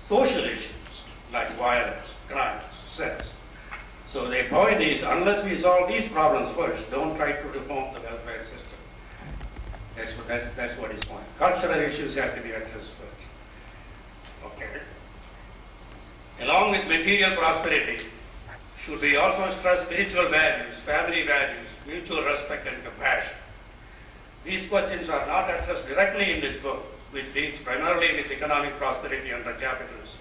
social issues like violence, crimes, sex. So the point is, unless we solve these problems first, don't try to reform the welfare system. That's what his point. Cultural issues have to be addressed first. Okay. Along with material prosperity, should we also stress spiritual values, family values, mutual respect and compassion? These questions are not addressed directly in this book, which deals primarily with economic prosperity under capitalism.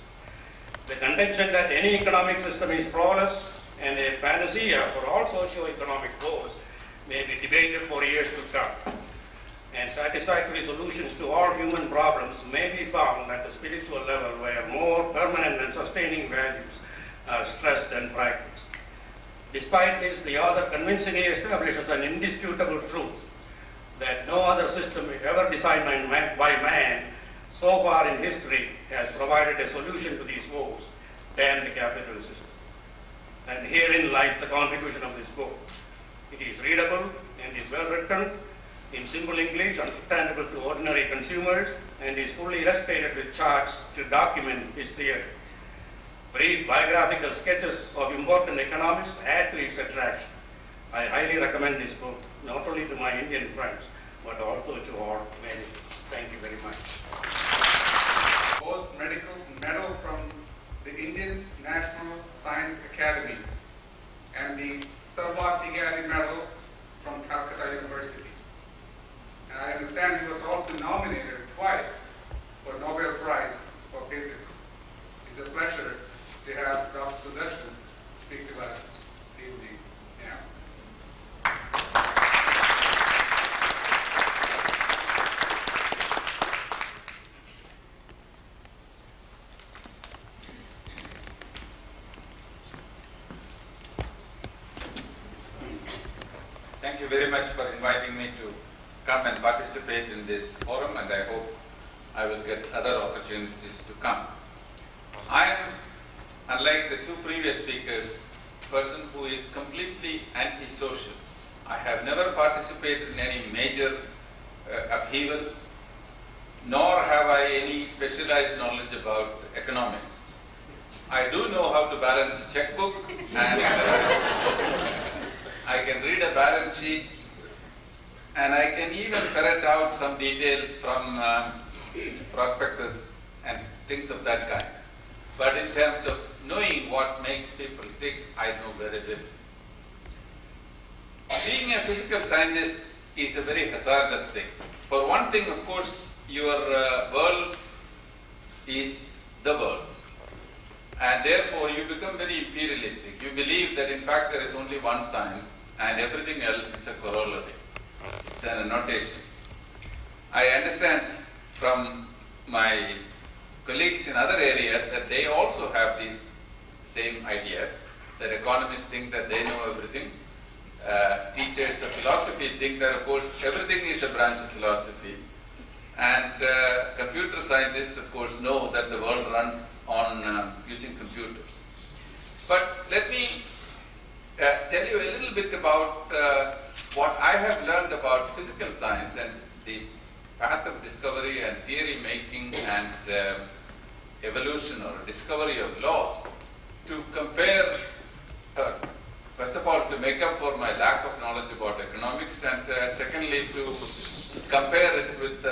The contention that any economic system is flawless and a panacea for all socio-economic goals may be debated for years to come. And satisfactory solutions to all human problems may be found at the spiritual level, where more permanent and sustaining values are stressed and practiced. Despite this, the author convincingly establishes an indisputable truth that no other system ever designed by man so far in history has provided a solution to these woes than the capitalist system. And herein lies the contribution of this book. It is readable and is well written, in simple English, understandable to ordinary consumers, and is fully illustrated with charts to document his theory. Brief biographical sketches of important economics add to its attraction. I highly recommend this book, not only to my Indian friends, but also to all Americans. Thank you very much. Post-medical medal from the Indian National Science Academy and the Sarvat Medal from Calcutta University. And I understand he was also nominated twice for Nobel Prize for Physics. It's a pleasure to have Dr. Sudarshan speak to us this evening. Thank you very much for inviting me to come and participate in this forum, and I hope I will get other opportunities to come. I am, unlike the two previous speakers, a person who is completely antisocial. I have never participated in any major upheavals, nor have I any specialized knowledge about economics. I do know how to balance a checkbook, and I can read a balance sheet, and I can even ferret out some details from prospectus and things of that kind. But in terms of knowing what makes people tick, I know very little. Being a physical scientist is a very hazardous thing. For one thing, of course, your world is the world. And therefore, you become very imperialistic. You believe that in fact there is only one science and everything else is a corollary. It's an annotation. I understand from my colleagues in other areas that they also have these same ideas, that economists think that they know everything. Teachers of philosophy think that, of course, everything is a branch of philosophy. And computer scientists, of course, know that the world runs on using computers. But let me tell you a little bit about what I have learned about physical science and the path of discovery and theory making and evolution or discovery of laws, to compare, first of all, to make up for my lack of knowledge about economics, and secondly, to compare it with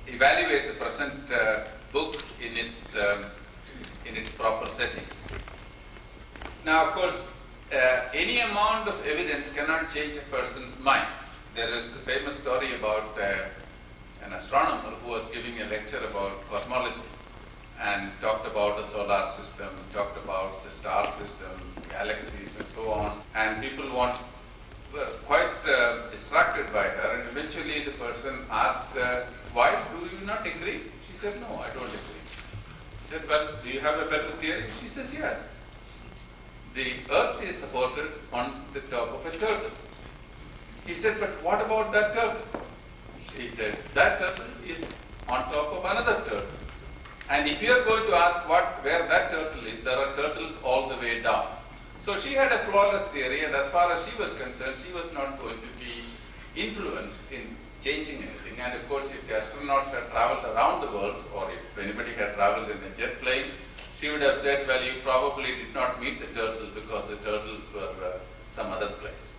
evaluate the present book in its proper setting. Now, of course, any amount of evidence cannot change a person's mind. There is the famous story about an astronomer who was giving a lecture about cosmology and talked about the solar system, talked about the star system, galaxies and so on. And people were quite distracted by her, and eventually the person asked, why do you not agree? She said, no, I don't agree. He said, well, do you have a better theory? She says, yes. The earth is supported on the top of a turtle. He said, but what about that turtle? She said, that turtle is on top of another turtle. And if you are going to ask where that turtle is, there are turtles all the way down. So she had a flawless theory, and as far as she was concerned, she was not going to be influenced in changing anything. And of course, if the astronauts had traveled around the world, or if anybody had traveled in a jet plane, she would have said, well, you probably did not meet the turtle because the turtles were some other place.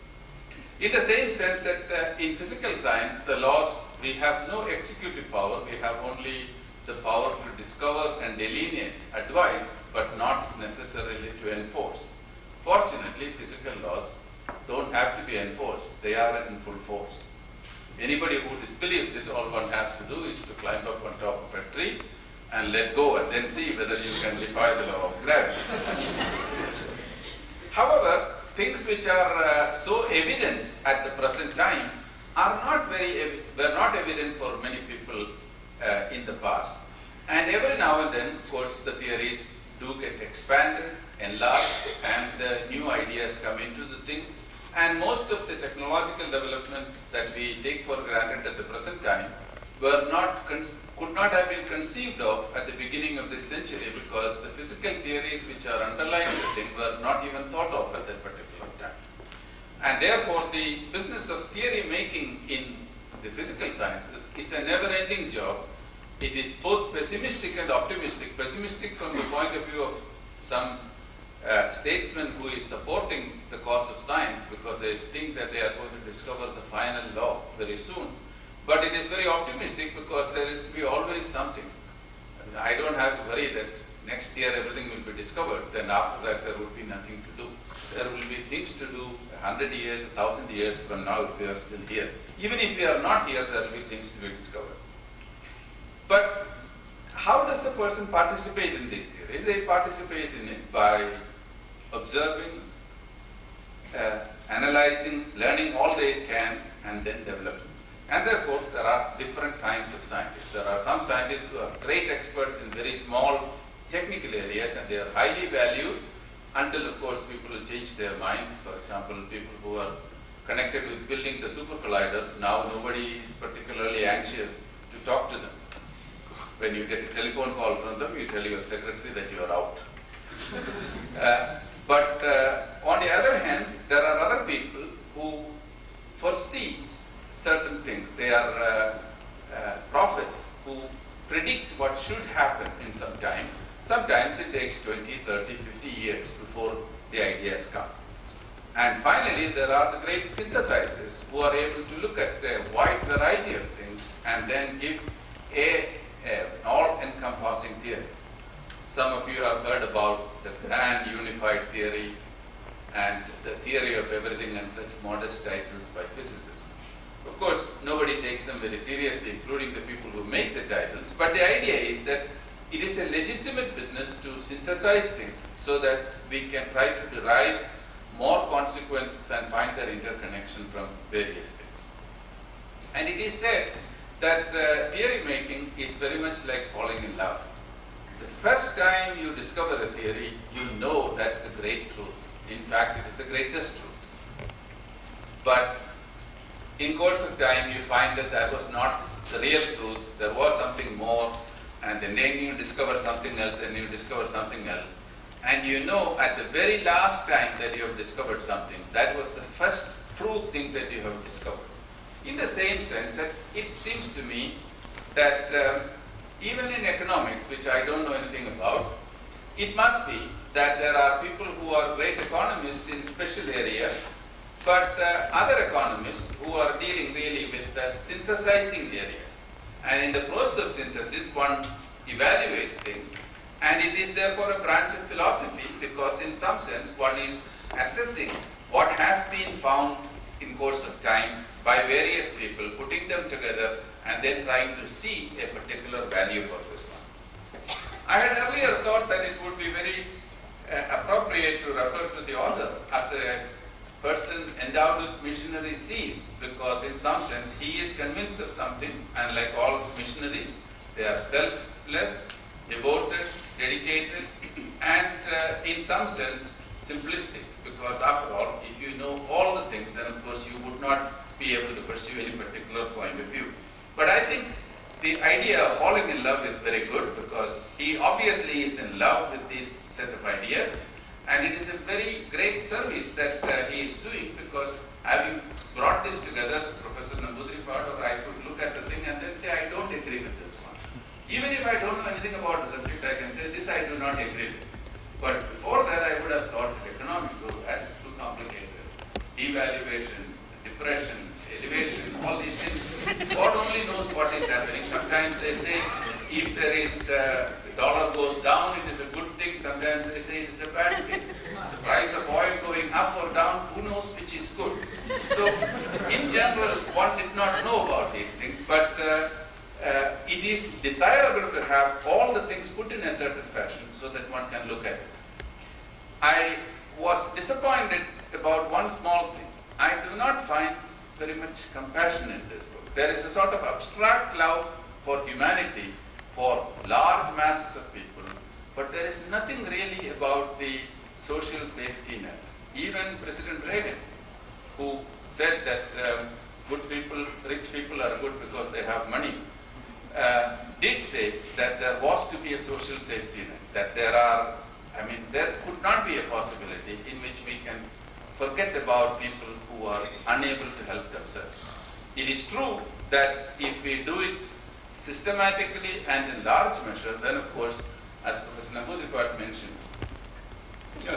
In the same sense that in physical science, the laws, we have no executive power, we have only the power to discover and delineate, advise, but not necessarily to enforce. Fortunately, physical laws don't have to be enforced, they are in full force. Anybody who disbelieves it, all one has to do is to climb up on top of a tree and let go and then see whether you can defy the law of gravity. However, things which are so evident at the present time are were not evident for many people in the past. And every now and then, of course, the theories do get expanded, enlarged, and new ideas come into the thing. And most of the technological development that we take for granted at the present time could not have been conceived of at the beginning of this century, because the physical theories which are underlying the thing were not even thought of at that particular time. And therefore, the business of theory making in the physical sciences is a never-ending job. It is both pessimistic and optimistic. Pessimistic from the point of view of some statesman who is supporting the cause of science because they think that they are going to discover the final law very soon. But it is very optimistic because there will be always something. I don't have to worry that next year everything will be discovered, then after that there will be nothing to do. There will be things to do 100 years, 1,000 years from now if we are still here. Even if we are not here, there will be things to be discovered. But how does a person participate in these theories? They participate in it by observing, analyzing, learning all they can, and then developing. And therefore, there are different kinds of scientists. There are some scientists who are great experts in very small technical areas, and they are highly valued until, of course, people will change their mind. For example, people who are connected with building the super collider, now nobody is particularly anxious to talk to them. When you get a telephone call from them, you tell your secretary that you are out. But on the other hand, there are other people who foresee certain things. They are prophets who predict what should happen in some time. Sometimes it takes 20, 30, 50 years before the ideas come. And finally, there are the great synthesizers who are able to look at a wide variety of things and then give an all-encompassing theory. Some of you have heard about the grand unified theory and the theory of everything and such modest titles by physicists. Of course, nobody takes them very seriously, including the people who make the titles. But the idea is that it is a legitimate business to synthesize things so that we can try to derive more consequences and find their interconnection from various things. And it is said that theory making is very much like falling in love. The first time you discover a theory, you know that's the great truth. In fact, it is the greatest truth. But in course of time, you find that that was not the real truth. There was something more, and then you discover something else, and you discover something else. And you know at the very last time that you have discovered something, that was the first true thing that you have discovered. In the same sense that it seems to me that even in economics, which I don't know anything about, it must be that there are people who are great economists in special areas, but other economists who are dealing really with synthesizing areas. And in the process of synthesis, one evaluates things, and it is therefore a branch of philosophy because in some sense one is assessing what has been found in course of time by various people, putting them together and then trying to see a particular value for this one. I had earlier thought that it would be very appropriate to refer to the author as a person endowed with missionary zeal, because in some sense he is convinced of something, and like all missionaries, they are selfless, devoted, dedicated, and in some sense simplistic, because after all, if you know all the things, then of course you would not be able to pursue any particular point of view. But I think the idea of falling in love is very good, because he obviously is in love with this set of ideas, and it is a very great service that he is doing, because having brought this together, Professor Nambudripad or I could look at the thing and then say, I don't agree with this one. Even if I don't know anything about the subject, I can say this I do not agree with. But before that, I would have thought that economics, oh, that is too complicated. Devaluation, depression, elevation, all these things. God only knows what is happening. Sometimes they say if there is, the dollar goes down, it is a good thing. Sometimes they say it is a bad thing. The price of oil going up or down, who knows which is good. So, in general, one did not know about these things, but it is desirable to have all the things put in a certain fashion so that one can look at it. I was disappointed about one small thing. I do not find very much compassion in this book. There is a sort of abstract love for humanity, for large masses of people, but there is nothing really about the social safety net. Even President Reagan, who said that good people, rich people are good because they have money, did say that there was to be a social safety net, that there could not be a possibility in which we can forget about people who are unable to help themselves. It is true that if we do it systematically and in large measure, then of course, as Professor Namboodiripad mentioned,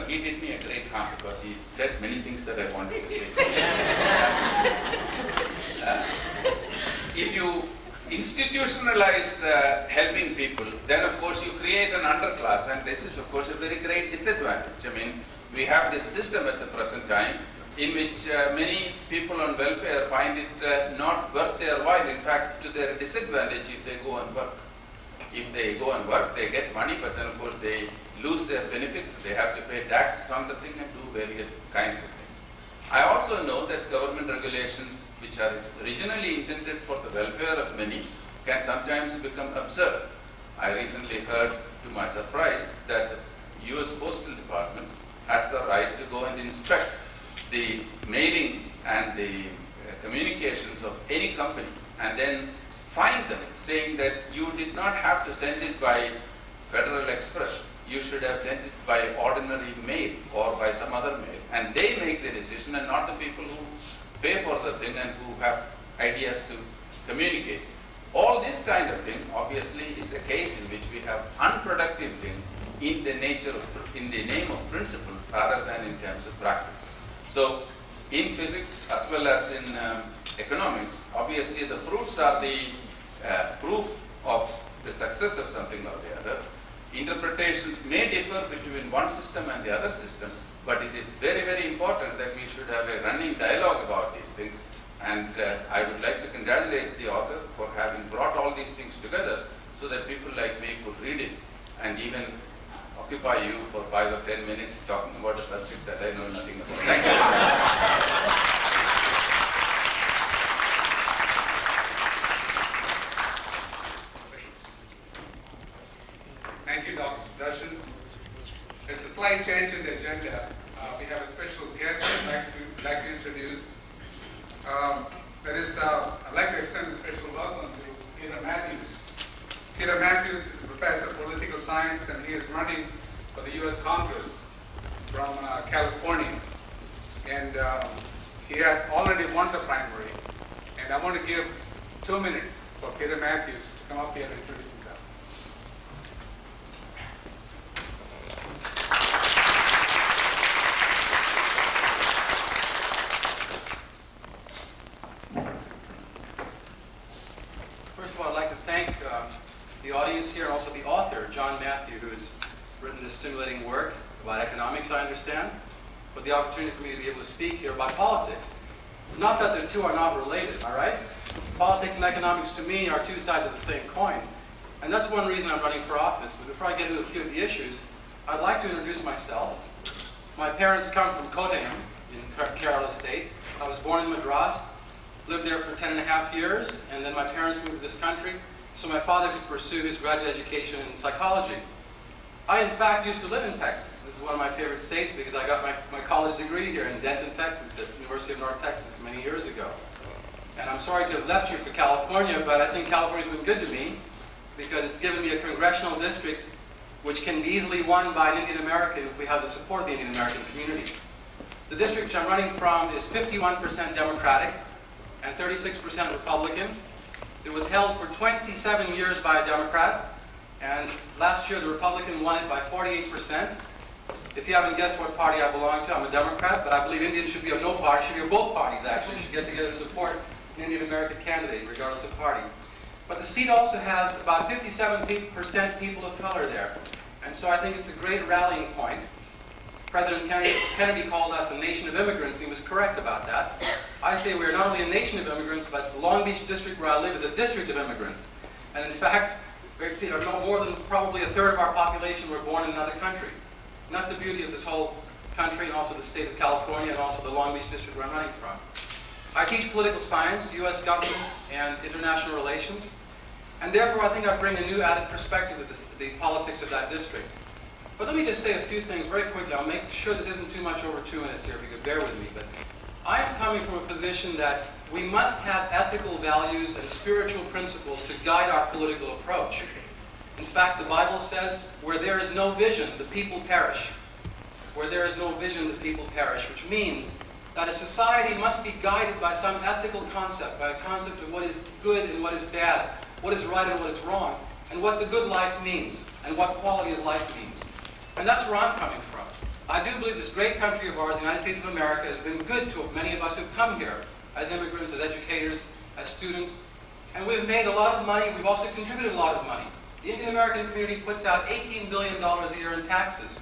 he did me a great harm because he said many things that I wanted to say. If you institutionalize helping people, then of course you create an underclass, and this is of course a very great disadvantage. I mean, we have this system at the present time in which many people on welfare find it not worth their while, in fact to their disadvantage if they go and work. If they go and work, they get money, but then of course they lose their benefits, they have to pay taxes on the thing and do various kinds of things. I also know that government regulations which are originally intended for the welfare of many can sometimes become absurd. I recently heard, to my surprise, that the US Postal Department has the right to go and inspect the mailing and the communications of any company and then fine them, saying that you did not have to send it by Federal Express. You should have sent it by ordinary mail or by some other mail. And they make the decision and not the people who pay for the thing and who have ideas to communicate. All this kind of thing obviously is a case in which we have unproductive thing in the name of principle rather than in terms of practice. So in physics as well as in economics, obviously the fruits are the proof of the success of something or the other. Interpretations may differ between one system and the other system, but it is very, very important that we should have a running dialogue about these things. And I would like to congratulate the author for having brought all these things together so that people like me could read it and even occupy you for 5 or 10 minutes talking about a subject that I know nothing about. Thank you. Thank you, Dr. Sudarshan. There's a slight change in the agenda. We have a special guest I'd like to introduce. I'd like to extend a special welcome to Peter Matthews. Peter Matthews is a professor of political science, and he is running for the U.S. Congress from California. And he has already won the primary. And I want to give 2 minutes for Peter Matthews to come up here and introduce himself. First of all, I'd like to thank the audience here, and also the author, John Matthew, who has written this stimulating work about economics, I understand, for the opportunity for me to be able to speak here about politics. Not that the two are not related, all right? Politics and economics, to me, are two sides of the same coin. And that's one reason I'm running for office. But before I get into a few of the issues, I'd like to introduce myself. My parents come from Kottayam in Kerala State. I was born in Madras, lived there for 10.5 years, and then my parents moved to this country so my father could pursue his graduate education in psychology. I, in fact, used to live in Texas. This is one of my favorite states because I got my college degree here in Denton, Texas, at the University of North Texas many years ago. And I'm sorry to have left here for California, but I think California's been good to me because it's given me a congressional district which can be easily won by an Indian American if we have the support of the Indian American community. The district which I'm running from is 51% Democratic and 36% Republican. It was held for 27 years by a Democrat, And last year, the Republican won it by 48%. If you haven't guessed what party I belong to, I'm a Democrat, but I believe Indians should be of no party, should be of both parties, actually. Should get together to support an Indian American candidate, regardless of party. But the seat also has about 57% people of color there. And so I think it's a great rallying point. President Kennedy called us a nation of immigrants, and he was correct about that. I say we are not only a nation of immigrants, but the Long Beach district where I live is a district of immigrants. And in fact, no more than probably a third of our population were born in another country. And that's the beauty of this whole country, and also the state of California, and also the Long Beach district where I'm running from. I teach political science, U.S. government, and international relations. And therefore, I think I bring a new added perspective to the politics of that district. But let me just say a few things very quickly. I'll make sure this isn't too much over 2 minutes here, if you could bear with me. But I am coming from a position that we must have ethical values and spiritual principles to guide our political approach. In fact, the Bible says, where there is no vision, the people perish. Where there is no vision, the people perish, which means that a society must be guided by some ethical concept, by a concept of what is good and what is bad, what is right and what is wrong, and what the good life means, and what quality of life means. And that's where I'm coming from. I do believe this great country of ours, the United States of America, has been good to many of us who've come here as immigrants, as educators, as students. And we've made a lot of money. We've also contributed a lot of money. The Indian American community puts out $18 billion a year in taxes.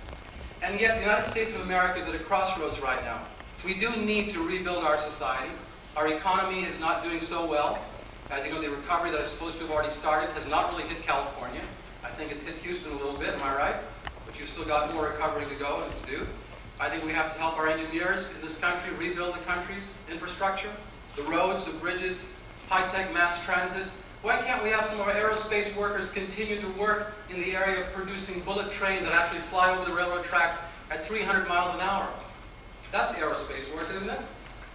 And yet the United States of America is at a crossroads right now. We do need to rebuild our society. Our economy is not doing so well. As you know, the recovery that is supposed to have already started has not really hit California. I think it's hit Houston a little bit, am I right? But you've still got more recovery to go and to do. I think we have to help our engineers in this country rebuild the country's infrastructure, the roads, the bridges, high-tech mass transit. Why can't we have some of our aerospace workers continue to work in the area of producing bullet trains that actually fly over the railroad tracks at 300 miles an hour? That's aerospace work, isn't it?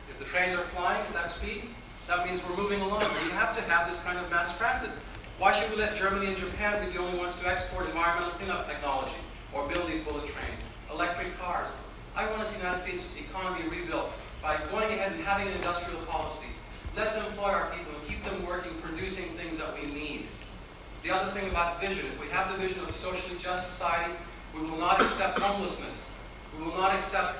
If the trains are flying at that speed, that means we're moving along. We have to have this kind of mass transit. Why should we let Germany and Japan be the only ones to export environmental cleanup technology or build these bullet trains, electric cars? I want to see the United States economy rebuilt by going ahead and having an industrial policy. Let's employ our people and keep them working, producing things that we need. The other thing about vision, if we have the vision of a socially just society, we will not accept homelessness. We will not accept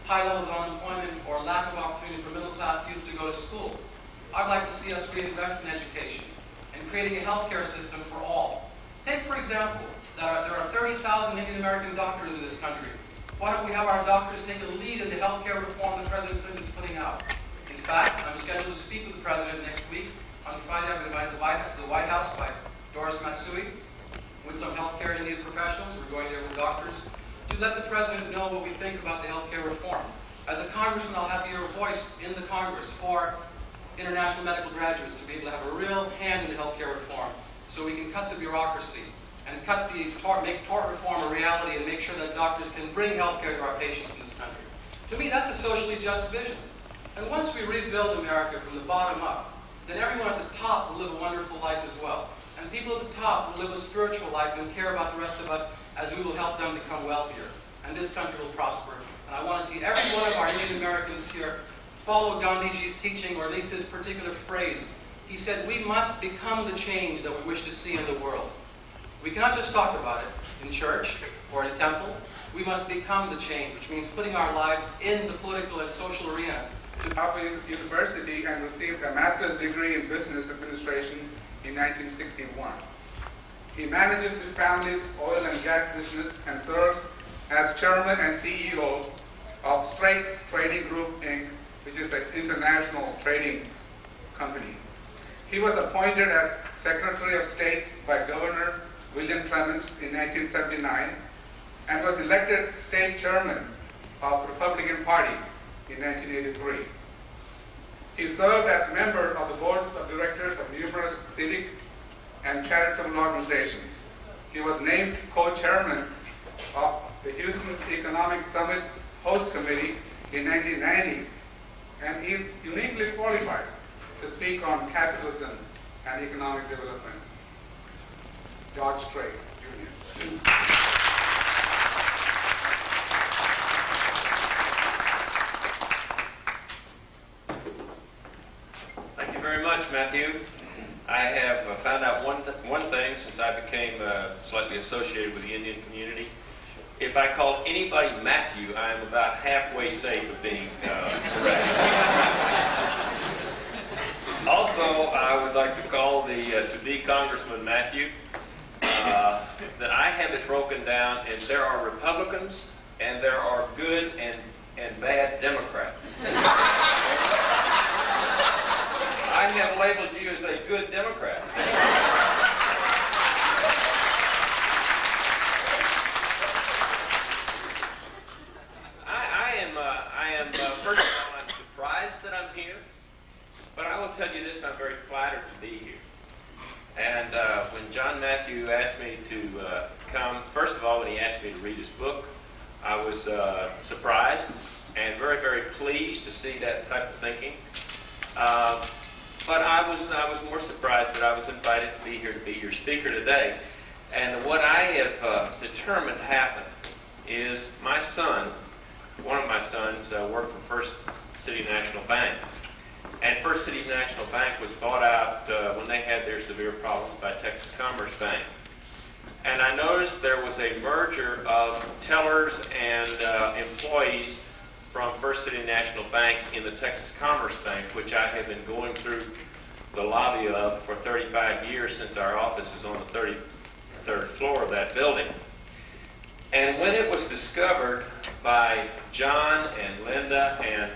high levels of unemployment or lack of opportunity for middle-class youth to go to school. I'd like to see us reinvest in education and creating a healthcare system for all. Take, for example, that there are 30,000 Indian American doctors in this country. Why don't we have our doctors take a lead in the healthcare reform that President Clinton is putting out? In fact, I'm scheduled to speak with the President next week. On Friday, I've been invited to the White House by Doris Matsui with some healthcare Indian professionals. We're going there with doctors to let the President know what we think about the healthcare reform. As a congressman, I'll have your voice in the Congress for international medical graduates to be able to have a real hand in the healthcare reform so we can cut the bureaucracy and make tort reform a reality and make sure that doctors can bring healthcare to our patients in this country. To me, that's a socially just vision. And once we rebuild America from the bottom up, then everyone at the top will live a wonderful life as well. And people at the top will live a spiritual life and care about the rest of us as we will help them become wealthier. And this country will prosper. And I want to see every one of our Indian Americans here follow Gandhiji's teaching, or at least his particular phrase. He said, we must become the change that we wish to see in the world. We cannot just talk about it in church or in a temple. We must become the change, which means putting our lives in the political and social arena. Harvard University and received a master's degree in business administration in 1961. He manages his family's oil and gas business and serves as chairman and CEO of Strait Trading Group, Inc., which is an international trading company. He was appointed as Secretary of State by Governor William Clements in 1979 and was elected state chairman of the Republican Party in 1983. He served as member of the boards of directors of numerous civic and charitable organizations. He was named co-chairman of the Houston Economic Summit Host Committee in 1990, and is uniquely qualified to speak on capitalism and economic development. George Strait, Jr. Thank you very much, Matthew. I have found out one thing since I became became slightly associated with the Indian community. If I called anybody Matthew, I am about halfway safe of being correct. Also, I would like to call the to-be Congressman Matthew, that I have it broken down, and there are Republicans, and there are good and bad Democrats. I have labeled you as a good Democrat. I am first of all, I'm surprised that I'm here, but I will tell you this, I'm very flattered to be here. And when John Matthew asked me to come, first of all, when he asked me to read his book, I was surprised and very, very pleased to see that type of thinking. But I was more surprised that I was invited to be here to be your speaker today. And what I have determined happened is my son, one of my sons, worked for First City National Bank. And First City National Bank was bought out when they had their severe problems by Texas Commerce Bank. And I noticed there was a merger of tellers and employees from First City National Bank in the Texas Commerce Bank, which I have been going through the lobby of for 35 years since our office is on the 33rd floor of that building. And when it was discovered by John and Linda and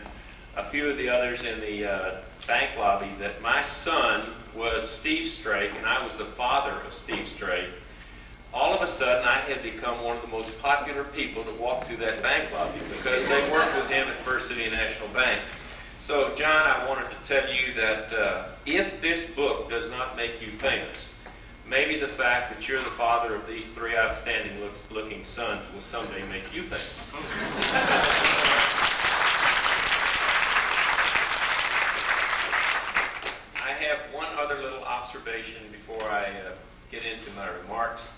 a few of the others in the bank lobby that my son was Steve Strake and I was the father of Steve Strake, all of a sudden I had become one of the most popular people to walk through that bank lobby because they worked with him at First City National Bank. So, John, I wanted to tell you that if this book does not make you famous, maybe the fact that you're the father of these three outstanding looking sons will someday make you famous. I have one other little observation before I get into my remarks,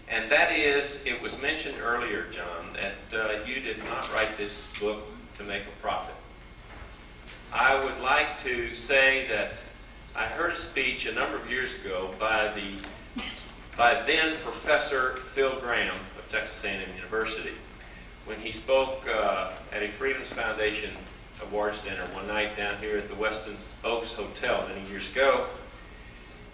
and that is, it was mentioned earlier, John, that you did not write this book to make a profit. I would like to say that I heard a speech a number of years ago by then Professor Phil Graham of Texas A&M University when he spoke at a Freedom's Foundation awards dinner one night down here at the Weston Oaks Hotel many years ago.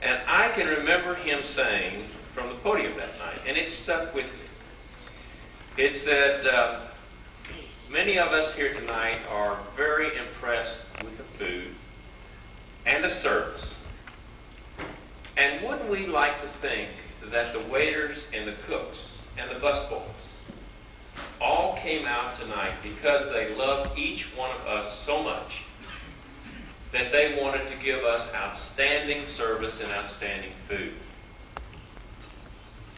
And I can remember him saying from the podium that night, and it stuck with me. It said, many of us here tonight are very impressed with the food and the service. And wouldn't we like to think that the waiters and the cooks and the busboys all came out tonight because they loved each one of us so much that they wanted to give us outstanding service and outstanding food.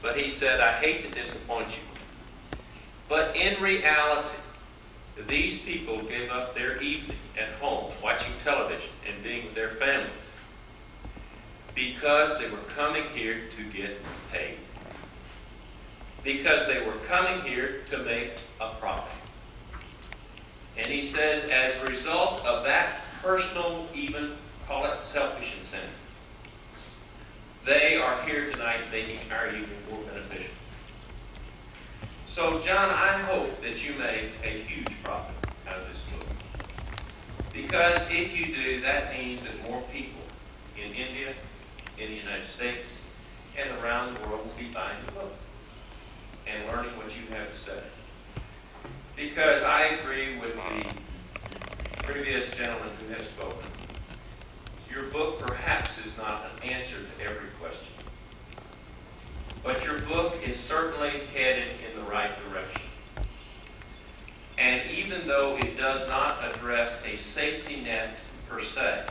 But he said, I hate to disappoint you, but in reality, these people gave up their evening at home watching television and being with their families because they were coming here to get paid. Because they were coming here to make a profit. And he says, as a result of that personal, even call it selfish incentive, they are here tonight making our evening more beneficial. So, John, I hope that you make a huge profit out of this book. Because if you do, that means that more people in India, in the United States, and around the world will be buying the book and learning what you have to say. Because I agree with the previous gentleman who has spoken. Your book perhaps is not an answer to every question. But your book is certainly headed in the right direction. And even though it does not address a safety net per se,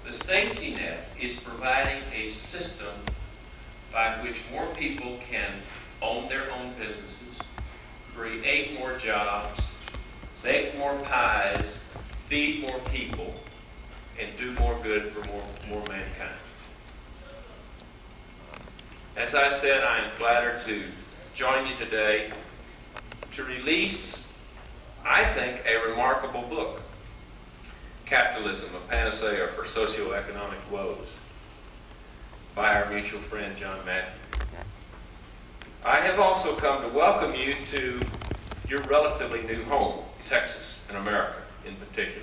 the safety net is providing a system by which more people can own their own businesses, create more jobs, bake more pies, feed more people, and do more good for more mankind. As I said, I am flattered to join you today to release, I think, a remarkable book, Capitalism, a Panacea for Socioeconomic Woes. by our mutual friend John Matthew. I have also come to welcome you to your relatively new home, Texas and America in particular.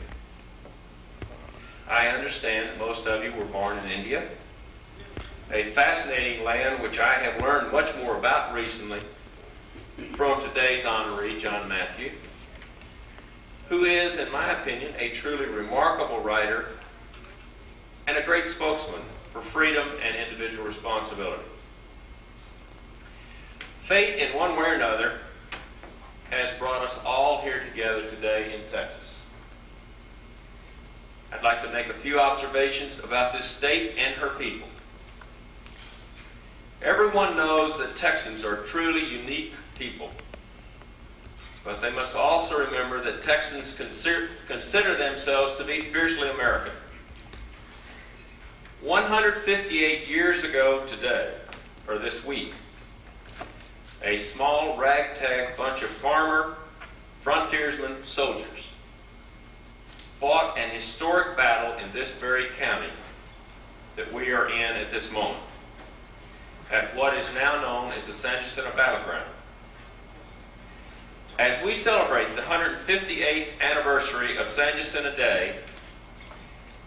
I understand that most of you were born in India, a fascinating land which I have learned much more about recently from today's honoree, John Matthew, who is, in my opinion, a truly remarkable writer and a great spokesman for freedom and individual responsibility. Fate, in one way or another, has brought us all here together today in Texas. I'd like to make a few observations about this state and her people. Everyone knows that Texans are truly unique people, but they must also remember that Texans consider themselves to be fiercely American. 158 years ago today, or this week, a small ragtag bunch of farmer, frontiersmen, soldiers fought an historic battle in this very county that we are in at this moment, at what is now known as the San Jacinto Battleground. As we celebrate the 158th anniversary of San Jacinto Day,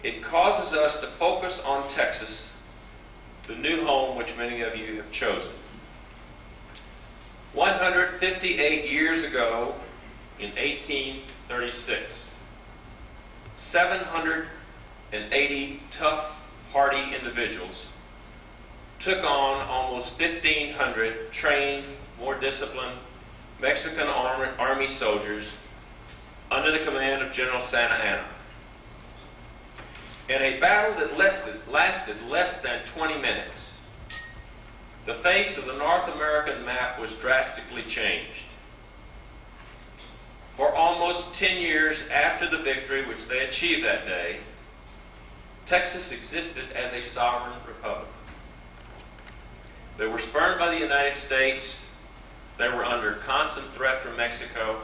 it causes us to focus on Texas, the new home which many of you have chosen. 158 years ago, in 1836, 780 tough, hardy individuals took on almost 1,500 trained, more disciplined Mexican Army soldiers under the command of General Santa Anna. In a battle that lasted less than 20 minutes, the face of the North American map was drastically changed. For almost 10 years after the victory which they achieved that day, Texas existed as a sovereign republic. They were spurned by the United States. They were under constant threat from Mexico.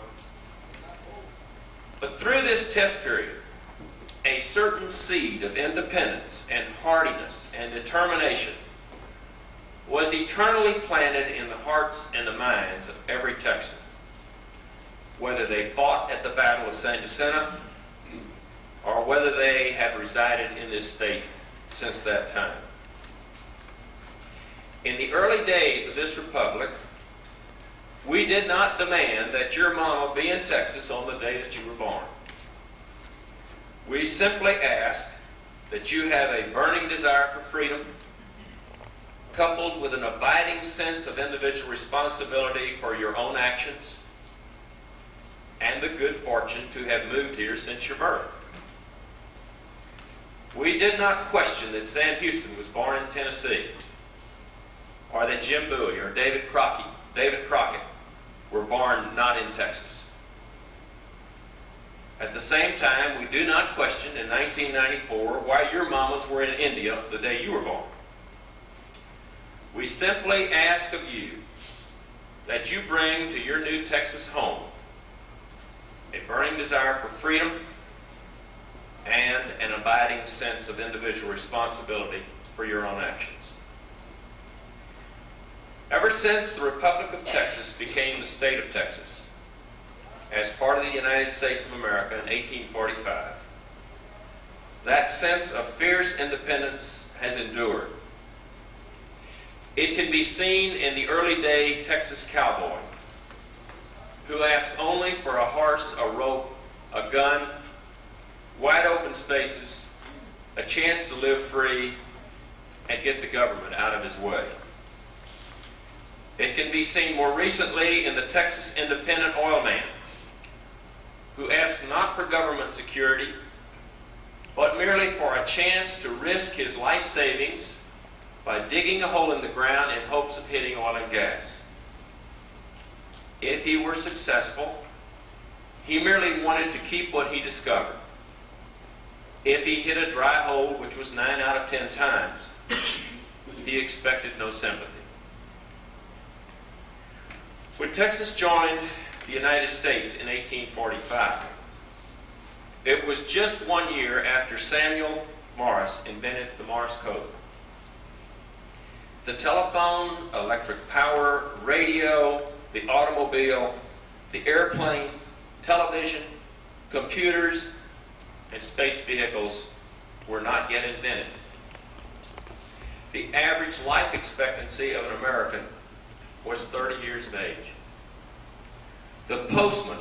But through this test period, a certain seed of independence and hardiness and determination was eternally planted in the hearts and the minds of every Texan, whether they fought at the Battle of San Jacinto or whether they have resided in this state since that time. In the early days of this republic, we did not demand that your mama be in Texas on the day that you were born. We simply asked that you have a burning desire for freedom, coupled with an abiding sense of individual responsibility for your own actions, and the good fortune to have moved here since your birth. We did not question that Sam Houston was born in Tennessee, or that Jim Bowie or David Crockett were born not in Texas. At the same time, we do not question in 1994 why your mamas were in India the day you were born. We simply ask of you that you bring to your new Texas home a burning desire for freedom and an abiding sense of individual responsibility for your own actions. Ever since the Republic of Texas became the state of Texas, as part of the United States of America in 1845, that sense of fierce independence has endured. It can be seen in the early day Texas cowboy, who asked only for a horse, a rope, a gun, wide open spaces, a chance to live free, and get the government out of his way. It can be seen more recently in the Texas independent oil man, who asks not for government security, but merely for a chance to risk his life savings by digging a hole in the ground in hopes of hitting oil and gas. If he were successful, he merely wanted to keep what he discovered. If he hit a dry hole, which was 9 out of 10 times, he expected no sympathy. When Texas joined the United States in 1845, it was just 1 year after Samuel Morse invented the Morse code. 1 year after Samuel Morse invented the Morse code, the telephone, electric power, radio, the automobile, the airplane, television, computers, and space vehicles were not yet invented. The average life expectancy of an American was 30 years of age. The postman